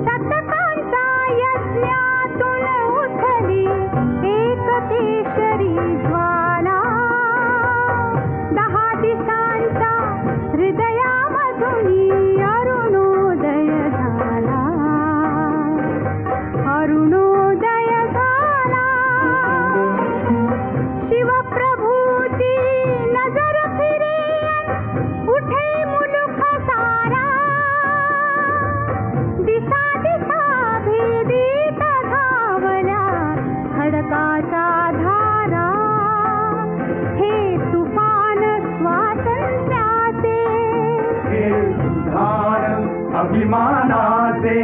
शतकांचा यज्ञातून उठली एक केशरी ज्वाला, 10 दिशांचा हृदयामधुनी अरुणोदय झाला, अरुणोदय झाला. शिवप्रभूची नजर फिरे उठे मुलुख सारा, दिशा दिशा भेदीत धावल्या खडकाच्या धारा. हे तुफान स्वातंत्र्याचे, हे सुधार अभिमानाचे.